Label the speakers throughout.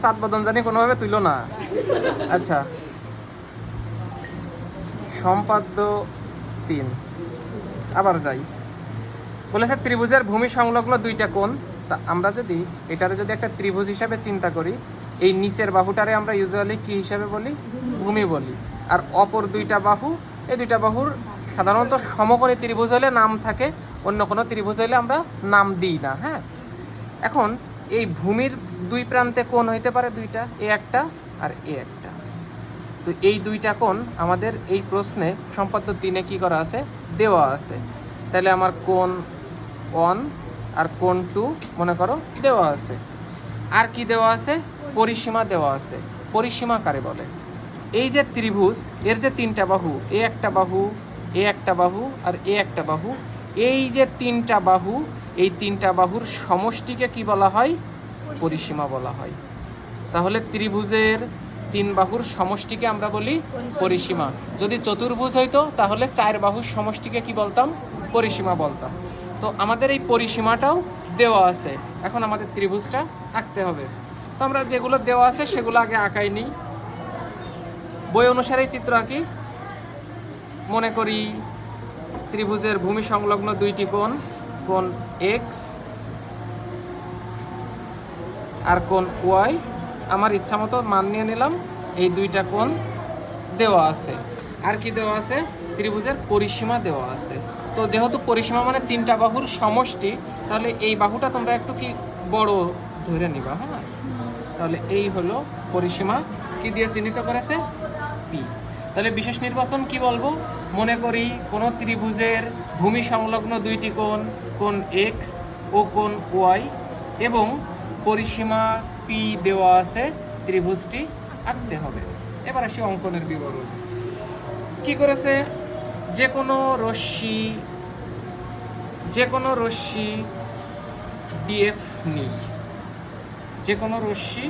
Speaker 1: সাত বদন জানি কোনোভাবে তুইল না। আচ্ছা, সম্পাদ্য 3 আবার যাই। বলেছে ত্রিভুজের ভূমি সংলগ্ন দুইটা কোণ। তা আমরা যদি এটারে যদি একটা ত্রিভুজ হিসাবে চিন্তা করি, এই নিচের বাহুটারে আমরা ইউজুয়ালি কি হিসাবে বলি? ভূমি বলি। আর অপর দুইটা বাহু, এই দুইটা বাহুর সাধারণত সমকোণী ত্রিভুজ হলে নাম থাকে, অন্য কোনো ত্রিভুজ হলে আমরা নাম দিই না। হ্যাঁ, এখন এই ভূমির দুই প্রান্তে কোণ হইতে পারে দুইটা, এ একটা আর এ একটা। তো এই দুইটা কোণ আমাদের এই প্রশ্নে সম্পাদ্য 3-এ কী করা আছে? দেওয়া আছে। তাহলে আমার কোণ 1 আর কোণ 2 মনে করো দেওয়া আছে। আর কি দেওয়া আছে? পরিসীমা দেওয়া আছে। পরিসীমা কারে বলে? এই যে ত্রিভুজ, এর যে 3টা বাহু, এ একটা বাহু, এ একটা বাহু আর এ একটা বাহু, এই যে 3টা বাহু, এই 3টা বাহুর সমষ্টিকে কি বলা হয়? পরিসীমা বলা হয়। তাহলে ত্রিভুজের 3 বাহুর সমষ্টিকে আমরা বলি পরিসীমা। যদি চতুর্ভুজ হইতো তাহলে 4 বাহুর সমষ্টিকে কি বলতাম? পরিসীমা বলতাম। তো আমাদের এই পরিসীমাটাও দেওয়া আছে। এখন আমাদের ত্রিভুজটা আঁকতে হবে। তো আমরা যেগুলো দেওয়া আছে সেগুলো আগে আঁকাই নিই। বই অনুসারে চিত্র আঁকি। মনে করি ত্রিভুজের ভূমি সংলগ্ন দুইটি কোণ, কোণ এক্স আর কোণ ওয়াই। আমার ইচ্ছা মতো মান নিয়ে নিলাম। এই দুইটা কোণ দেওয়া আছে। আর কি দেওয়া আছে? ত্রিভুজের পরিসীমা দেওয়া আছে। তো যেহেতু পরিসীমা মানে 3টা বাহুর সমষ্টি, তাহলে এই বাহুটা তোমরা একটু কি বড় ধরে নিবা। হ্যাঁ, তাহলে এই হলো পরিসীমা। কি দিয়ে চিহ্নিত করেছে? পি। তাহলে বিশেষ নির্বাচন কি বলবো? মনে করি কোনো ত্রিভুজের ভূমি সংলগ্ন দুইটি কোণ, কোণ এক্স ও কোণ ওয়াই, এবং পরিসীমা পি দেওয়া আছে। ত্রিভুজটি আঁকতে হবে। এবার আসি অঙ্কনের বিবরণ। কি করেছে? যে কোনো রশ্মি ডিএফ নিই, যে কোনো রশ্মি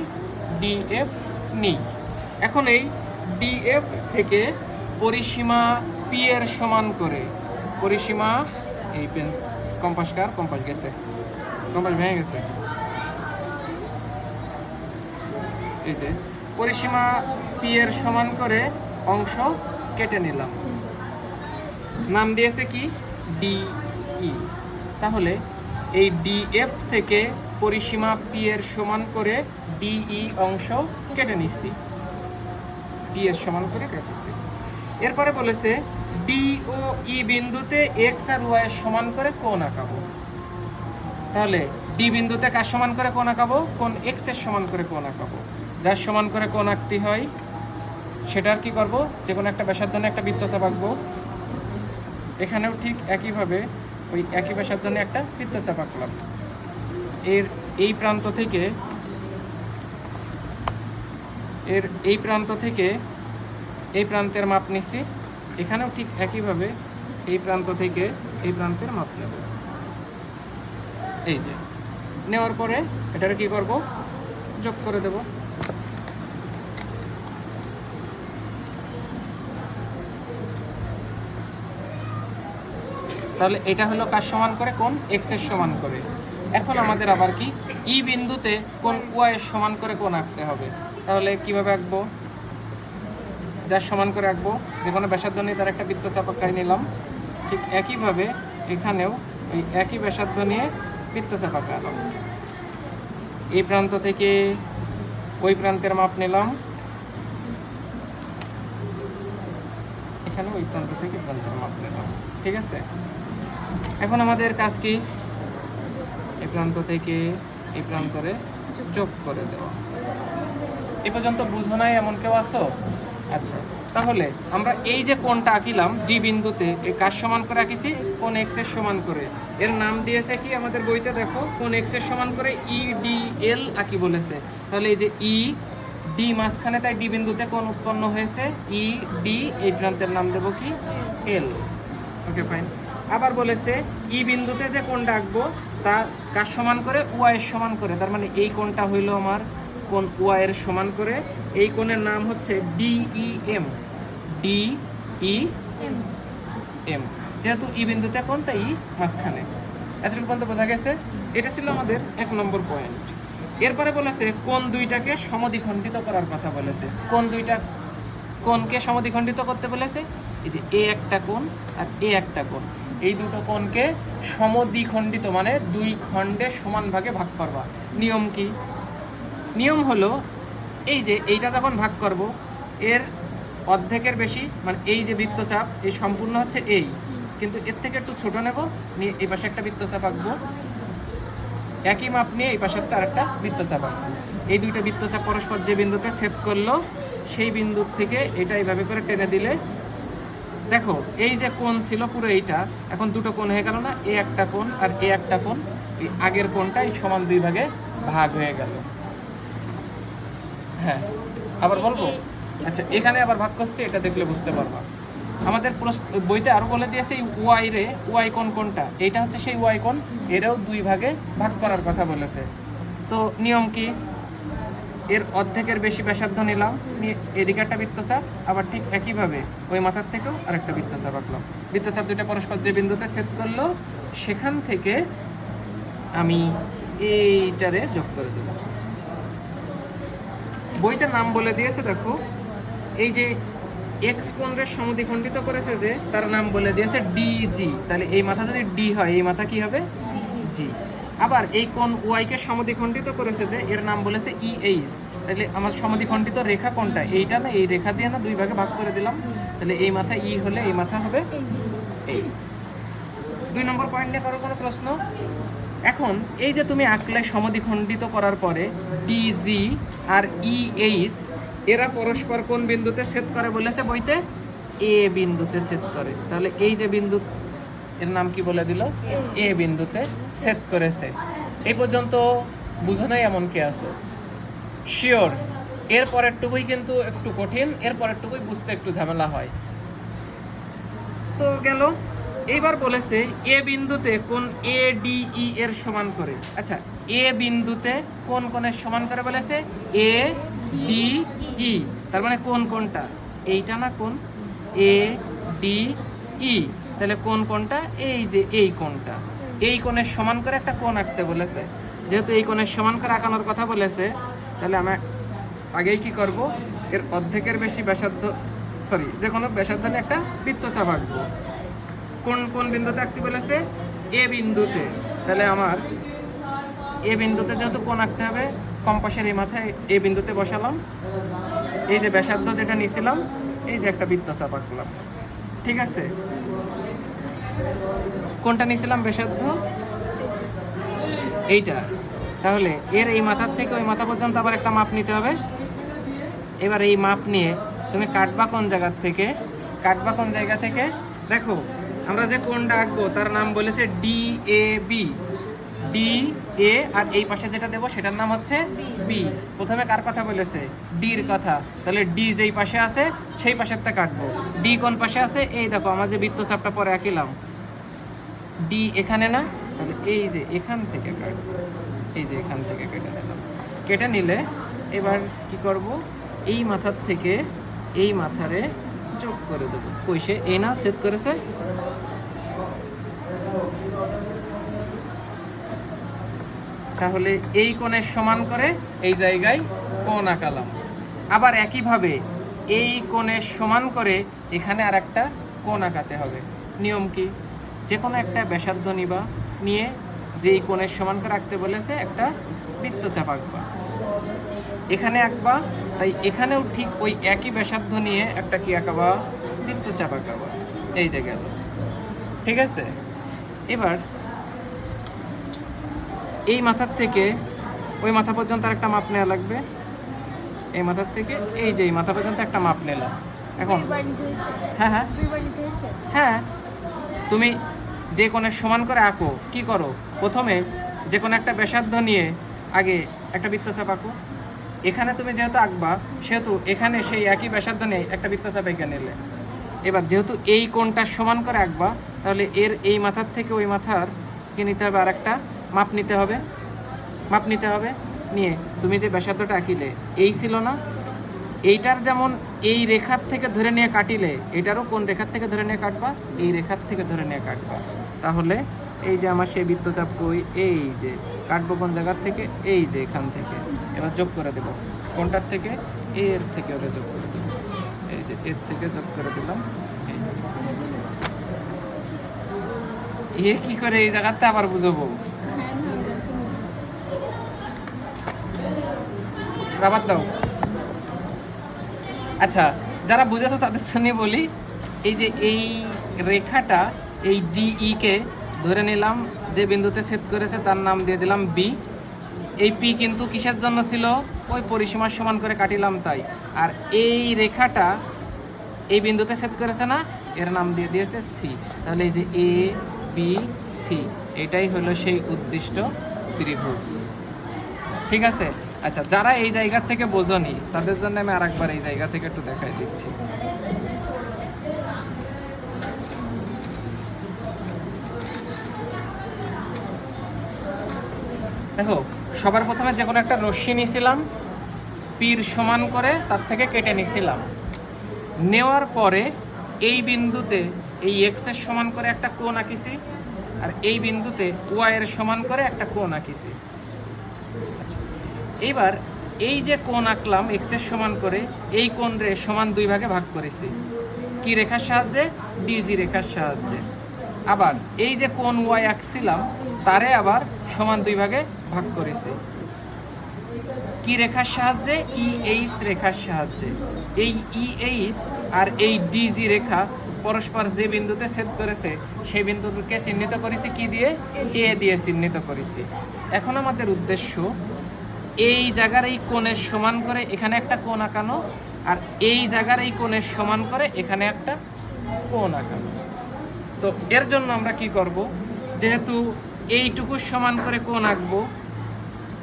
Speaker 1: ডিএফ নিই। এখন এই ডিএফ থেকে পরিসীমা পি এর সমান করে, পরিসীমা এই পেন কম্পাস গেছে, কম্পাস ভেঙে গেছে। এই যে পরিসীমা পি এর সমান করে অংশ কেটে নিলাম। নাম দিয়েছে কি? ডিই। তাহলে এই ডিএফ থেকে পরিসীমা পি এর সমান করে ডিই অংশ কেটে নিছি, পি এর সমান করে কেটেছি। এরপরে বলেছে ডি ও ই বিন্দুতে এক্স আর ওয়াই এর সমান করে কোণ আঁকাবো। তাহলে ডি বিন্দুতে কার সমান করে কোণ আঁকাবো? কোণ এক্স এর সমান করে কোণ আঁকাবো। যার সমান করে কোণ আঁকতে হয় সেটার কি করব? যে কোনো একটা ব্যাসার্ধ নিয়ে একটা বৃত্তচাপ আঁকবো। এখানেও ঠিক একইভাবে ওই একই ব্যাসার্ধ নিয়ে একটা বৃত্তচাপ আঁকলাম। এর এই প্রান্ত থেকে এই প্রান্তের মাপ নিছি। এখানেও ঠিক একইভাবে এই প্রান্ত থেকে এই প্রান্তের মাপ নেব। এই যে নেওয়ার পরে এটার কি করব? যোগ করে দেব। তাহলে এটা হলো কার সমান করে? কোণ এক্স এর সমান করে। এখন আমাদের আবার কি ই বিন্দুতে কোণ ওয়াই এর সমান করে কোণ আঁকতে হবে। তাহলে কিভাবে আঁকবো? যার সমান করে আঁকবো, যে কোনো ব্যাসার্ধ নিয়ে তার একটা বৃত্তচাপ আঁকাই নিলাম। ঠিক একইভাবে এখানেও ওই একই ব্যাসার্ধ নিয়ে বৃত্তচাপ আঁকালাম। এই প্রান্ত থেকে ওই প্রান্তের মাপ নিলাম। এখানে ওই প্রান্ত থেকে প্রান্তের মাপ নিলাম। ঠিক আছে, এখন আমাদের কাজ কি? এই প্রান্ত থেকে এই প্রান্তরে যোগ করে দেওয়া। এ পর্যন্ত বুঝো নাই এমন কেউ আসো? আচ্ছা, তাহলে আমরা এই যে কোণটা আঁকিলাম ডি বিন্দুতে, এই কার সমান করে আঁকিছি? কোণ এক্স এর সমান করে। এর নাম দিয়েছে কি আমাদের বইতে? দেখো, কোণ এক্স এর সমান করে ই ডি এল আঁকি বলেছে। তাহলে এই যে ই ডি মাঝখানে, তাই ডি বিন্দুতে কোণ উৎপন্ন হয়েছে। ই ডি, এই প্রান্তের নাম দেবো কি? এল। ওকে, ফাইন। আবার বলেছে ই বিন্দুতে যে কোণটা আঁকবো তা কার সমান করে? ওয়াই এর সমান করে। তার মানে এই কোণটা হইল আমার কোণ ওয়াই এর সমান করে। এই কোণের নাম হচ্ছে ডিইএম। ডিইএম, যেহেতু ই বিন্দুতে কোণ তাই ই মাঝখানে। এতটুকু পর্যন্ত বোঝা গেছে? এটা ছিল আমাদের 1 নম্বর পয়েন্ট। এরপরে বলেছে কোণ দুইটাকে সমদ্বিখণ্ডিত করার কথা বলেছে। কোণ দুইটা কোণকে সমদ্বিখণ্ডিত করতে বলেছে। এই যে এ একটা কোণ আর এ একটা কোণ, এই দুটো কোণকে সমদ্বিখণ্ডিত মানে দুই খণ্ডে সমান ভাগে ভাগ করবা। নিয়ম কি? নিয়ম হলো এই যে এইটা যখন ভাগ করব এর অর্ধেকের বেশি মানে এই যে বৃত্তচাপ এই সম্পূর্ণ হচ্ছে এই, কিন্তু এর থেকে একটু ছোট নেব, নিয়ে এই পাশে একটা বৃত্তচাপ আঁকবো, একই মাপ নিয়ে এই পাশে আরেকটা বৃত্তচাপ আঁকবো। এই দুইটা বৃত্তচাপ পরস্পর যে বিন্দুতে ছেদ করলো সেই বিন্দুর থেকে এটা এইভাবে করে টেনে দিলে দেখো এই যে কোণ ছিল পুরো এইটা এখন দুটো কোণ হয়ে গেল না, এ একটা কোণ আর এ একটা কোণ, এই আগের কোণটা এই সমান দুই ভাগে ভাগ হয়ে গেল। হ্যাঁ আবার বলবো? আচ্ছা এখানে আবার ভাগ করছি, এটা দেখলে বুঝতে পারবা। আমাদের বইতে আরো বলে দিয়েছে এই ওয়াই রে, ওয়াই কোণ কোনটা, এইটা হচ্ছে সেই ওয়াই কোণ, এরও দুই ভাগে ভাগ করার কথা বলেছে। তো নিয়ম কি? এর অর্ধেকের বেশি ব্যাসার্ধ নিলাম, নিয়ে এদিকে একটা বৃত্তচাপ, আবার ঠিক একইভাবে ওই মাথার থেকেও আরেকটা বৃত্তচাপ আঁকলাম। বৃত্তচাপ দুটো পরস্পর যে বিন্দুতে ছেদ করলো সেখান থেকে আমি এইটারে যোগ করে দেব। বইতে নাম বলে দিয়েছে দেখো, এই যে এক্স কোণের সমদ্বিখণ্ডিত করেছে যে তার নাম বলে দিয়েছে ডিজি, তাহলে এই মাথা যদি ডি হয় এই মাথা কি হবে? জি। আবার এই কোণ ওয়াই কে সমদ্বিখণ্ডিত করেছে যে এর নাম বলেছে ইএইচ, তাহলে আমার সমদ্বিখণ্ডিত রেখা কোনটা? এইটা না, এই রেখা দিয়ে না দুই ভাগে ভাগ করে দিলাম, তাহলে এই মাথা ই হলে এই মাথা হবে এইচ। 2 নম্বর পয়েন্ট নিয়ে কোনো প্রশ্ন? এখন এই যে তুমি আঁকলে সমদ্বিখণ্ডিত করার পরে ডিজি আর ইএইচ এরা পরস্পর কোন বিন্দুতে ছেদ করে বলেছে বইতে? এ বিন্দুতে ছেদ করে। তাহলে এই যে বিন্দু এর নাম কি বলে দিল? এ বিন্দুতে ছেদ করেছে। এই পর্যন্ত বুঝো নাই এমন কে আছো? শিওর? এর পরের টুকুই কিন্তু একটু কঠিন, এর পরের টুকুই বুঝতে একটু ঝামেলা হয়। তো গেল। এইবার বলেছে এ বিন্দুতে কোন এ ডি ই এর সমান করে। আচ্ছা এ বিন্দুতে কোন কোণের সমান করে বলেছে? এ ডি ই, তার মানে কোন কোনটা? এইটা না কোন? এ ডি ই, তাহলে কোন কোনটা? এই যে এই কোণটা, এই কোণের সমান করে একটা কোণ আঁকতে বলেছে। যেহেতু এই কোণের সমান করে আঁকানোর কথা বলেছে, তাহলে আমি আগেই কি করব? এর অর্ধেকের বেশি ব্যাসার্ধ, সরি যে কোনো ব্যাসার্ধ নিয়ে একটা বৃত্তচাপ আঁকবো। কোন কোন বিন্দুতে আঁকতে বলেছে? এ বিন্দুতে। তাহলে আমার এ বিন্দুতে যেহেতু কোণ আঁকতে হবে, কম্পাসের এই মাথায় এ বিন্দুতে বসালাম, এই যে ব্যাসার্ধ যেটা নিয়েছিলাম এই যে একটা বৃত্তচাপ আঁকলাম। ঠিক আছে? কোনটা নিয়েছিলাম ব্যাসার্ধ? এইটা। তাহলে এর এই মাথার থেকে ওই মাথা পর্যন্ত আবার একটা মাপ নিতে হবে। এবার এই মাপ নিয়ে তুমি কাটবা কোন জায়গা থেকে? কাটবা কোন জায়গা থেকে? দেখো আমরা যে কোণটা আঁকবো তার নাম বলেছে D A B, D A R এই পাশে যেটা দেবো সেটার নাম হচ্ছে বি। প্রথমে কার কথা বলেছে? ডির কথা। তাহলে ডি যেই পাশে আছে সেই পাশেরটা কাটবো। ডি কোন পাশে আছে? এই দেখো আমার যে বৃত্তচাপটা পরে আঁকিলাম, ডি এখানে না, তাহলে এই যে এখান থেকে কাটবো, এই যে এখান থেকে কেটে নিলাম। কেটে নিলে এবার কি করব? এই মাথার থেকে এই মাথারে যোগ করে দেবো। কইসে এই না ছেদ করেছে, তাহলে এই কোণের সমান করে এই জায়গায় কোণ আঁকালাম। আবার একইভাবে এই কোণের সমান করে এখানে আর একটা কোণ আঁকাতে হবে। নিয়ম কি? যে কোনো একটা ব্যাসার্ধ নিবা, নিয়ে যেই কোণের সমান করে আঁকতে বলেছে একটা বৃত্তচাপ আঁকবা, এখানে আঁকবা, তাই এখানেও ঠিক ওই একই ব্যাসার্ধ নিয়ে একটা কি আঁকাবা? বৃত্তচাপ আঁকাবা। এই যে গেল। ঠিক আছে? এবার এই মাথার থেকে ওই মাথা পর্যন্ত একটা মাপ নেওয়া লাগবে। এই মাথার থেকে এই যে এই মাথা পর্যন্ত একটা মাপ নিলাম। এখন হ্যাঁ হ্যাঁ হ্যাঁ, তুমি যে কোণের সমান করে আঁকো কি করো? প্রথমে যে কোনো একটা ব্যাসার্ধ নিয়ে আগে একটা বৃত্তচাপ আঁকো। এখানে তুমি যেহেতু আঁকবা সেহেতু এখানে সেই একই ব্যাসার্ধ নিয়ে একটা বৃত্তচাপ এঁকে নিলে। এবার যেহেতু এই কোণটা সমান করে আঁকবা, তাহলে এর এই মাথার থেকে ওই মাথার কি নিতে হবে? আর একটা মাপ নিতে হবে। মাপ নিতে হবে, নিয়ে তুমি যে ব্যাসার্ধটা আঁকিলে এই ছিল না, এইটার যেমন এই রেখার থেকে ধরে নিয়ে কাটিলে এটারও কোন রেখার থেকে ধরে নিয়ে কাটবা? এই রেখার থেকে ধরে নিয়ে কাটবা। তাহলে এই যে আমার সেই বৃত্তচাপ কই, এই যে কাটবো কোন জায়গার থেকে, এই যে এখান থেকে। এবার যোগ করে দেব কোনটার থেকে, এর থেকে ওটা যোগ করে দেব, এই যে এর থেকে যোগ করে দিলাম। এ কি করে এই জায়গাতে আবার বুঝবো, রাবার দাও। আচ্ছা, যারা বুঝেছো তাদের জন্য বলি, এই যে এই রেখাটা, এই ডিই কে ধরে নিলাম যে বিন্দুতে ছেদ করেছে তার নাম দিয়ে দিলাম বি। এই পি কিন্তু কিসের জন্য ছিল, ওই পরিসীমার সমান করে কাটিলাম তাই। আর এই রেখাটা এই বিন্দুতে ছেদ করেছে না, এর নাম দিয়ে দিয়েছে সি। তাহলে এই যে এ বি সি, এটাই হলো সেই উদ্দিষ্ট ত্রিভুজ। ঠিক আছে। আচ্ছা, যারা এই জায়গা থেকে বোঝনি তাদের জন্য আমি আরেকবার এই জায়গা থেকে একটু দেখাই দিচ্ছি। দেখো, সবার প্রথমে যে কোনো একটা রশ্মি নিয়েছিলাম, পির সমান করে তার থেকে কেটে নিয়েছিলাম। নেওয়ার পরে এই বিন্দুতে এই এক্স এর সমান করে একটা কোণ আঁকিছি, আর এই বিন্দুতে ওয়াই এর সমান করে একটা কোণ আঁকিছি। আচ্ছা, এইবার এই যে কোণ আঁকলাম এক্স এর সমান করে, এই কোণ রে সমান দুই ভাগে ভাগ করেছি। কি রেখার সাহায্যে, ডিজি রেখার সাহায্যে। আবার এই যে কোণ ওয়াই আঁকছিলাম তারে আবার সমান দুই ভাগে ভাগ করেছি। কি রেখার সাহায্যে, ইএইচ রেখার সাহায্যে। এই ইএইচ আর এই ডিজি রেখা পরস্পর যে বিন্দুতে ছেদ করেছে সেই বিন্দুকে চিহ্নিত করেছি কি দিয়ে, এ দিয়ে চিহ্নিত করেছি। এখন আমাদের উদ্দেশ্য এই জায়গার এই কোণের সমান করে এখানে একটা কোণ আঁকানো, আর এই জায়গার এই কোণের সমান করে এখানে একটা কোণ আঁকানো। তো এর জন্য আমরা কি করব, যেহেতু এইটুকু সমান করে কোণ আঁকবো,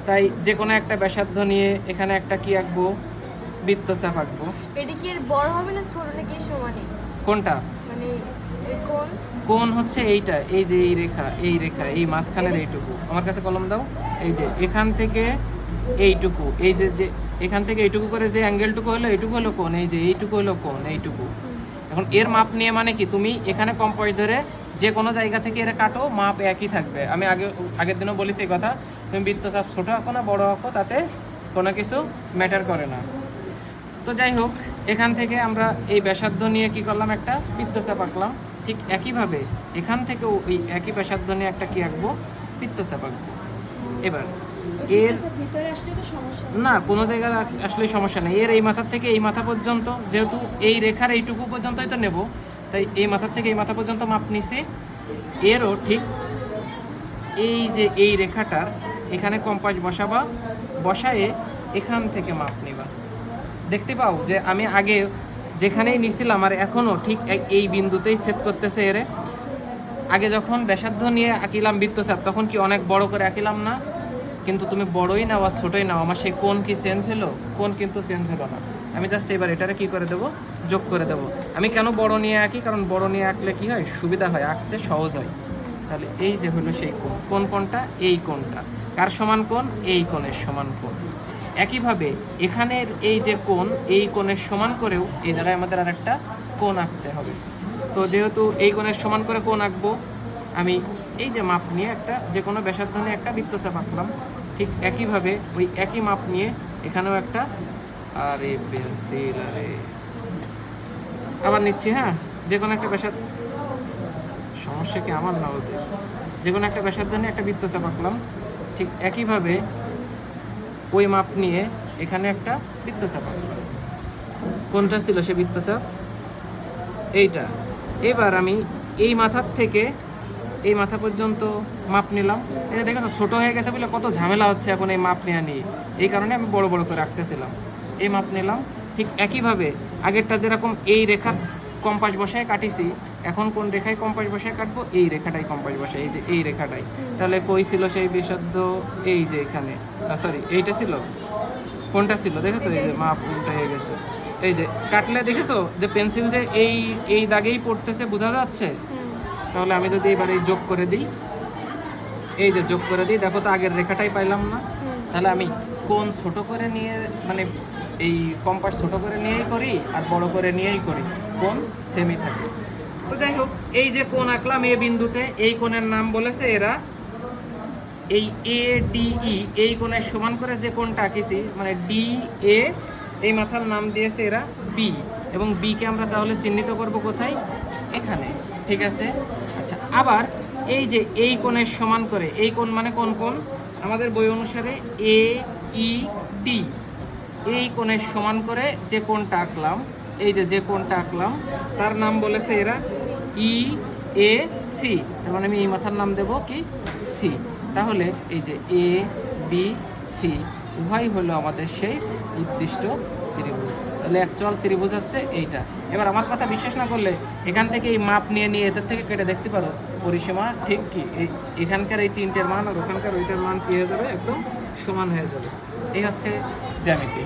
Speaker 1: তাই যে কোনো একটা ব্যাসার্ধ নিয়ে এখানে একটা কি আঁকবো, বৃত্তচাপ আঁকবো।
Speaker 2: এটা কি এর বড় হবে না ছোট নাকি সমানই?
Speaker 1: কোনটা?
Speaker 2: মানে এই কোণ,
Speaker 1: কোণ হচ্ছে এইটা, এই যে এই রেখা, এই রেখা, এই মাঝখানের এইটুকু। আমার কাছে কলম দাও। এই যে এখান থেকে এইটুকু, এই যে যে এখান থেকে এইটুকু করে যে অ্যাঙ্গেলটুকু হলো এইটুকু হলো কোণ, এই যে এইটুকু হলো কোণ, এইটুকু। এখন এর মাপ নিয়ে মানে কি, তুমি এখানে কম্পাস ধরে যে কোনো জায়গা থেকে এর কাটো, মাপ একই থাকবে। আমি আগের দিনও বলেছি এই কথা, তুমি বৃত্তচাপ ছোট আঁকো না বড় আঁকো, তাতে কোনো কিছু ম্যাটার করে না। তো যাই হোক, এখান থেকে আমরা এই ব্যাসার্ধ নিয়ে কি করলাম, একটা বৃত্তচাপ আঁকলাম। ঠিক একইভাবে এখান থেকেও এই একই ব্যাসার্ধ নিয়ে একটা কি আঁকবো, বৃত্তচাপ আঁকবো। এবার এর
Speaker 2: ভিতরে আসলে তো সমস্যা
Speaker 1: না, কোনো জায়গায় আসলেই সমস্যা নেই। এর এই মাথার থেকে এই মাথা পর্যন্ত, যেহেতু এই রেখার এইটুকু পর্যন্তই তো নেব, তাই এই মাথার থেকে এই মাথা পর্যন্ত মাপ নিছি। এরও ঠিক এই যে এই রেখাটার এখানে কম্পাস বসাবা, বসায়ে এখান থেকে মাপ নিবা। দেখতে পাও যে আমি আগে যেখানেই নিছিলাম আর এখনও ঠিক এই বিন্দুতেই সেট করতেছে এরে। আগে যখন ব্যাসার্ধ নিয়ে আঁকিলাম বৃত্তচাপ তখন কি অনেক বড় করে আঁকিলাম না, কিন্তু তুমি বড়ই নাও আর ছোটই নাও, আমার সেই কোণ কি চেঞ্জ হলো, কোণ কিন্তু চেঞ্জ হলো না। আমি জাস্ট এবার এটারে কি করে দেবো, যোগ করে দেবো। আমি কেন বড় নিয়ে আঁকি, কারণ বড় নিয়ে আঁকলে কি হয়, সুবিধা হয়, আঁকতে সহজ হয়। তাহলে এই যে হলো সেই কোণ, কোন কোণটা, এই কোণটা কার সমান কোণ, এই কোণের সমান কোণ। একইভাবে এখানের এই যে কোণ, এই কোণের সমান করেও এই জায়গায় আমাদের আর একটা কোণ আঁকতে হবে। তো যেহেতু এই কোণের সমান করে কোণ আঁকবো, আমি এই যে মাপ নিয়ে একটা যে কোনো ব্যাসার্ধ নিয়ে একটা বৃত্তচাপ আঁকলাম। ঠিক একইভাবে ওই একই মাপ নিয়ে এখানেও একটা, আরে পেন্সিল, আরে আবার নিচ্ছি। হ্যাঁ, যে কোনো একটা ব্যাসার্ধ, সমস্যা কি আমার না ওদের, যে কোনো একটা ব্যাসার্ধ নিয়ে একটা বৃত্তচাপ আঁকলাম। ঠিক একইভাবে ওই মাপ নিয়ে এখানে একটা বৃত্তচাপ আঁকলাম। কোনটা ছিল সে বৃত্তচাপ, এইটা। এবার আমি এই মাথার থেকে এই মাথা পর্যন্ত মাপ নিলাম। এই যে দেখেছো ছোটো হয়ে গেছে বলে কত ঝামেলা হচ্ছে এখন এই মাপ নেওয়া নিয়ে, এই কারণে আমি বড় বড় করে রাখতেছিলাম। এই মাপ নিলাম। ঠিক একইভাবে আগেরটা যেরকম এই রেখার কম্পাস বসায় কাটিছি, এখন কোন রেখায় কম্পাস বসায় কাটবো, এই রেখাটাই কম্পাস বসায়, এই যে এই রেখাটাই। তাহলে কই ছিল সেই বিশুদ্ধ, এই যে এখানে, সরি এইটা ছিল, কোনটা ছিল দেখেছো, এই যে মাপ উল্টা হয়ে গেছে। এই যে কাটলে দেখেছো যে পেন্সিল যে এই দাগেই পড়তেছে, বোঝা যাচ্ছে। তাহলে আমি যদি এবার এই যোগ করে দিই, এই যে যোগ করে দিই, দেখো তো আগের রেখাটাই পাইলাম না। তাহলে আমি কোণ ছোট করে নিয়ে, মানে এই কম্পাস ছোট করে নিয়েই করি আর বড় করে নিয়েই করি, কোণ সেমই থাকে। তো যাই হোক, এই যে কোণ আঁকলাম এ বিন্দুতে, এই কোণের নাম বলেছে এরা এই ADE, এই কোণের সমান করে যে কোণটা আঁকেছি মানে DA, এই মাথার নাম দিয়েছে এরা B, এবং B কে আমরা তাহলে চিহ্নিত করব কোথায়? এখানে, ঠিক আছে। আচ্ছা, আবার এই যে এই কোণের সমান করে, এই কোণ মানে কোন কোণ? আমাদের বই অনুসারে AED, এই কোণের সমান করে যে কোণটা আঁকলাম, এই যে কোণটা আঁকলাম তার নাম বলেছে এরা EAC, তার মানে আমি এই মাথার নাম দেব কি? সি। তাহলে এই যে ABC উভয় হলো আমাদের সেই উদ্দিষ্ট ত্রিভুজ। তাহলে অ্যাকচুয়াল ত্রিভুজ হচ্ছে এইটা। এবার আমার কথা বিশ্বাস না করলে এখান থেকে এই মাপ নিয়ে এদের থেকে কেটে দেখতে পারো পরিসীমা ঠিক কি, এখানকার এই তিনটের মান আর ওখানকার ওইটার মান কি হয়ে যাবে? একদম সমান হয়ে যাবে। এই হচ্ছে জ্যামিতি।